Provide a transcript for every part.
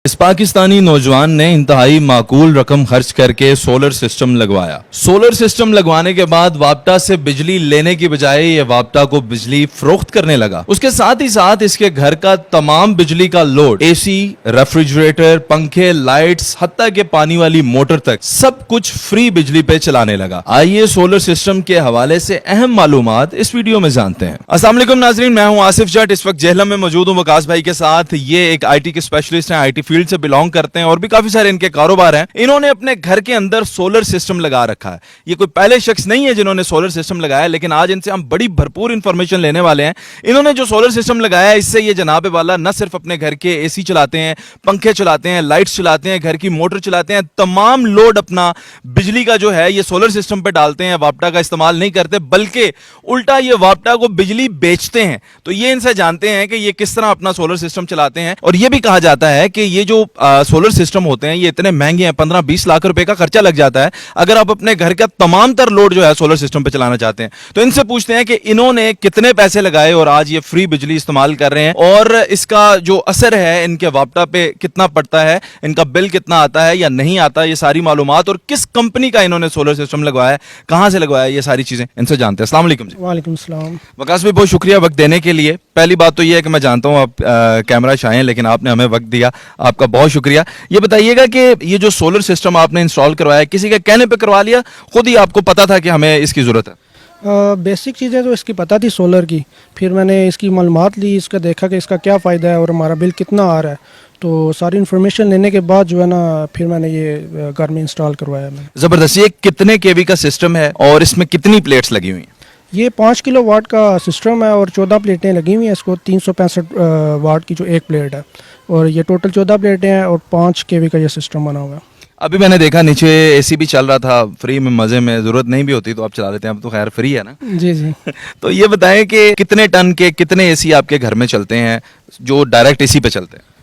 اس پاکستانی نوجوان نے انتہائی معقول رقم خرچ کر کے سولر سسٹم لگوایا۔ سولر سسٹم لگوانے کے بعد وابٹا سے بجلی لینے کی بجائے یہ وابٹا کو بجلی فروخت کرنے لگا۔ اس کے ساتھ ہی ساتھ اس کے گھر کا تمام بجلی کا لوڈ، اے سی، ریفریجریٹر، پنکھے، لائٹس، حتیٰ کہ پانی والی موٹر تک سب کچھ فری بجلی پہ چلانے لگا۔ آئیے سولر سسٹم کے حوالے سے اہم معلومات اس ویڈیو میں جانتے ہیں۔ السلام علیکم ناظرین، میں ہوں آصف جٹ، اس وقت جہلم میں موجود ہوں وقاص بھائی کے ساتھ۔ یہ ایک آئی ٹی کے اسپیشلسٹ ہیں، آئی ٹی فیلڈ سے بلانگ کرتے ہیں اور بھی کافی سارے ان کے کاروبار ہیں۔ انہوں نے اپنے گھر کے اندر سولر سسٹم لگا رکھا ہے۔ یہ کوئی پہلے شخص نہیں ہے جنہوں نے سولر سسٹم لگایا، لیکن آج ان سے ہم بڑی بھرپور انفارمیشن لینے والے ہیں۔ انہوں نے جو سولر سسٹم لگایا ہے، اس سے یہ جناب والا نہ صرف اپنے گھر کے اے سی چلاتے ہیں، پنکھے چلاتے ہیں، لائٹس چلاتے ہیں، گھر کی موٹر چلاتے ہیں، تمام لوڈ اپنا بجلی کا جو ہے یہ سولر سسٹم پہ ڈالتے ہیں، وابٹا کا استعمال نہیں کرتے، بلکہ الٹا یہ وابٹا کو بجلی بیچتے ہیں۔ تو یہ ان سے جانتے ہیں کہ یہ کس طرح اپنا سولر سسٹم چلاتے ہیں۔ اور یہ بھی کہا جاتا ہے کہ یہ جو سولر سسٹم ہوتے ہیں یہ اتنے مہنگے ہیں، 15-20 لاکھ روپے کا خرچہ لگ جاتا ہے اگر آپ اپنے گھر کا تمام تر لوڈ جو ہے سولر سسٹم پہ چلانا چاہتے ہیں۔ تو ان سے پوچھتے ہیں کہ انہوں نے کتنے پیسے لگائے اور آج یہ فری بجلی استعمال کر رہے ہیں، اور اس کا جو اثر ہے ان کے وابٹا پہ کتنا پڑتا ہے، ان کا بل کتنا آتا ہے یا نہیں آتا، یہ ساری معلومات، اور کس کمپنی کا انہوں نے سولر سسٹم لگوایا ہے، کہاں سے لگوایا ہے، یہ ساری چیزیں ان سے جانتے ہیں۔ السلام علیکم جی۔ وعلیکم السلام۔ وقاص بھائی بہت شکریہ وقت دینے کے لیے۔ پہلی بات تو یہ ہے کہ میں جانتا ہوں آپ کیمرہ شائع ہیں، لیکن آپ نے ہمیں وقت دیا، آپ کا بہت شکریہ۔ یہ بتائیے گا کہ یہ جو سولر سسٹم آپ نے انسٹال کروایا ہے، کسی کے کہنے پہ کروا لیا، خود ہی آپ کو پتا تھا کہ ہمیں اس کی ضرورت ہے؟ بیسک چیزیں تو اس کی پتہ تھی سولر کی، پھر میں نے اس کی معلومات لی، اس کا دیکھا کہ اس کا کیا فائدہ ہے اور ہمارا بل کتنا آ رہا ہے، تو ساری انفارمیشن لینے کے بعد جو ہے نا پھر میں نے یہ گھر میں انسٹال کروایا۔ میں زبردست۔ یہ کتنے کے وی کا سسٹم ہے اور اس میں کتنی پلیٹس لگی ہوئی ہیں؟ یہ 5 کلو واٹ کا سسٹم ہے اور 14 پلیٹیں لگی ہوئی ہیں اس کو، 365 واٹ کی جو ایک پلیٹ ہے، اور یہ ٹوٹل 14 پلیٹیں ہیں اور 5 کے وی کا یہ سسٹم بنا ہوا ہے۔ ابھی میں نے دیکھا نیچے اے سی بھی چل رہا تھا، فری میں، مزے میں، ضرورت نہیں بھی ہوتی تو آپ چلا لیتے ہیں، اب تو خیر فری ہے نا۔ جی جی۔ تو یہ بتائیں کہ کتنے ٹن کے کتنے اے سی آپ کے گھر میں چلتے ہیں جو ڈائریکٹ اے سی پہ چلتے ہیں؟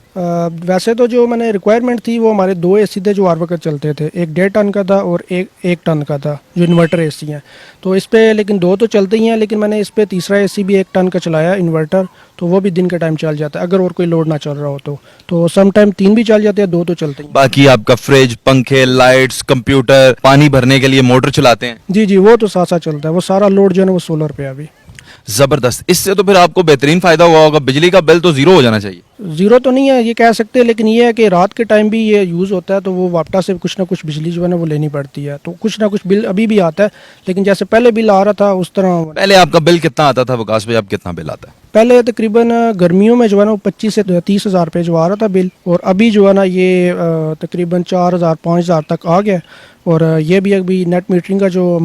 ویسے تو جو میں نے ریکوائرمنٹ تھی وہ ہمارے 2 اے سی تھے جو ہر وقت چلتے تھے، ایک 1.5 ٹن کا تھا اور ایک ٹن کا تھا جو انورٹر اے سی ہیں، تو اس پہ لیکن 2 تو چلتے ہی ہیں، لیکن میں نے اس پہ تیسرا اے سی بھی 1 ٹن کا چلایا انورٹر، تو وہ بھی دن کے ٹائم چل جاتا ہے اگر اور کوئی لوڈ نہ چل رہا ہو تو سم ٹائم 3 بھی چل جاتے ہیں، 2 تو چلتے ہیں۔ باقی آپ کا فریج، پنکھے، لائٹس، کمپیوٹر، پانی بھرنے کے لیے موٹر چلاتے ہیں؟ جی جی، وہ تو ساتھ ساتھ چلتا ہے، وہ سارا لوڈ جو ہے نا وہ سولر پہ ہے ابھی۔ زبردست۔ اس سے تو پھر آپ کو بہترین فائدہ ہوا ہوگا، بجلی کا بل تو زیرو ہو جانا چاہیے۔ زیرو تو نہیں ہے یہ کہہ سکتے، لیکن یہ ہے کہ رات کے ٹائم بھی یہ یوز ہوتا ہے تو وہ وابٹا سے کچھ نہ کچھ بجلی جو ہے نا وہ لینی پڑتی ہے، تو کچھ نہ کچھ بل ابھی بھی آتا ہے، لیکن جیسے پہلے بل آ رہا تھا اس طرح۔ پہلے آپ کا بل کتنا آتا تھا وقاص بھائی، اب کتنا بل آتا ہے؟ پہلے تقریباً گرمیوں میں جو ہے نا وہ 25 سے 30 ہزار روپے جو آ رہا تھا بل، اور ابھی جو ہے نا یہ تقریباً 4,000-5,000 تک آ گیا، اور یہ بھی ابھی نیٹ میٹرنگ کا جو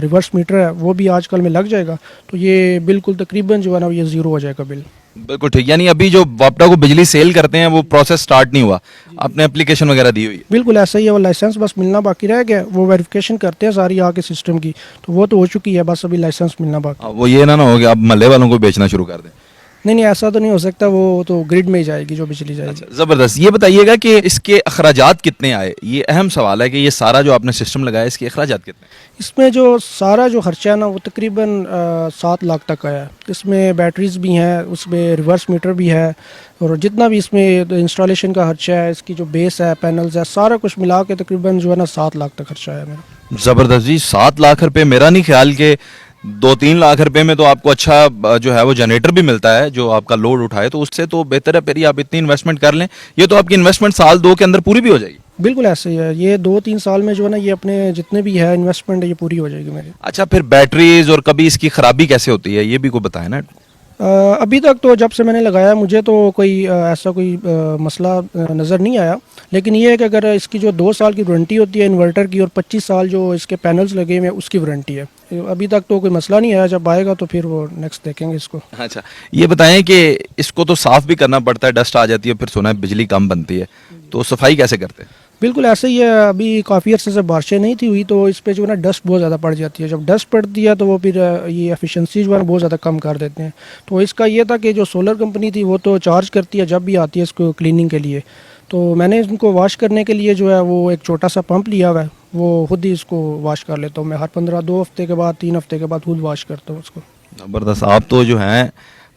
ریورس میٹر ہے وہ بھی آج کل میں لگ جائے گا، تو یہ بالکل تقریباً جو ہے نا یہ زیرو ہو جائے گا بل۔ بالکل ٹھیک، یعنی ابھی جو وابٹا کو بجلی سیل کرتے ہیں وہ پروسیس سٹارٹ نہیں ہوا، آپ نے اپلیکیشن وغیرہ دی ہوئی ہے؟ بالکل ایسا ہی ہے، وہ لائسنس بس ملنا باقی رہ گیا، وہ ویریفیکیشن کرتے ہیں ساری آ کے سسٹم کی، تو وہ تو ہو چکی ہے، بس ابھی لائسنس ملنا باقی۔ وہ یہ نہ ہو کہ آپ محلے والوں کو بیچنا شروع کر دیں؟ نہیں ایسا تو نہیں ہو سکتا، وہ تو گریڈ میں ہی جائے گی جو بجلی جائے گی۔ زبردست۔ یہ بتائیے گا کہ اس کے اخراجات کتنے آئے؟ یہ اہم سوال ہے کہ یہ سارا جو آپ نے سسٹم لگایا اس کے اخراجات کتنے؟ اس میں جو سارا جو خرچہ ہے نا وہ تقریباً 7 لاکھ تک آیا ہے۔ اس میں بیٹریز بھی ہیں، اس میں ریورس میٹر بھی ہے، اور جتنا بھی اس میں انسٹالیشن کا خرچہ ہے، اس کی جو بیس ہے، پینلز ہے، سارا کچھ ملا کے تقریباً جو ہے نا 7 لاکھ تک خرچہ ہے میرا۔ زبردست جی، 7 لاکھ روپے۔ میرا نہیں خیال کہ 2-3 لاکھ روپے میں تو آپ کو اچھا جو ہے وہ جنریٹر بھی ملتا ہے جو آپ کا لوڈ اٹھائے، تو اس سے تو بہتر ہے پھر ہی آپ اتنی انویسٹمنٹ کر لیں، یہ تو آپ کی انویسٹمنٹ 1-2 کے اندر پوری بھی ہو جائے گی۔ بالکل ایسے ہی ہے، یہ 2-3 سال میں جو ہے نا یہ اپنے جتنے بھی ہے انویسٹمنٹ یہ پوری ہو جائے گی میری۔ اچھا، پھر بیٹریز اور کبھی اس کی خرابی کیسے ہوتی ہے یہ بھی کوئی بتائیں نا۔ ابھی تک تو جب سے میں نے لگایا مجھے تو کوئی ایسا کوئی مسئلہ نظر نہیں آیا، لیکن یہ ہے کہ اگر اس کی جو 2 سال کی وارنٹی ہوتی ہے انورٹر کی، اور 25 سال جو اس کے پینلز لگے ہوئے ہیں اس کی وارنٹی ہے، ابھی تک تو کوئی مسئلہ نہیں آیا، جب آئے گا تو پھر وہ نیکسٹ دیکھیں گے اس کو۔ اچھا، یہ بتائیں کہ اس کو تو صاف بھی کرنا پڑتا ہے، ڈسٹ آ جاتی ہے، پھر سنا ہے بجلی کم بنتی ہے، تو صفائی کیسے کرتے ہیں؟ بالکل ایسے ہی ہے، ابھی کافی عرصے سے بارشیں نہیں تھی ہوئی تو اس پہ جو ہے نا ڈسٹ بہت زیادہ پڑ جاتی ہے، جب ڈسٹ پڑتی ہے تو وہ پھر یہ ایفیشنسی جو ہے نا بہت زیادہ کم کر دیتے ہیں، تو اس کا یہ تھا کہ جو سولر کمپنی تھی وہ تو چارج کرتی ہے جب بھی آتی ہے اس کو کلیننگ کے لیے، تو میں نے ان کو واش کرنے کے لیے جو ہے وہ ایک چھوٹا سا پمپ لیا ہوا ہے، وہ خود ہی اس کو واش کر لیتا ہوں میں، ہر 2 ہفتے کے بعد 3 ہفتے کے بعد خود واش کرتا ہوں اس کو۔ زبردست۔ آپ تو جو ہیں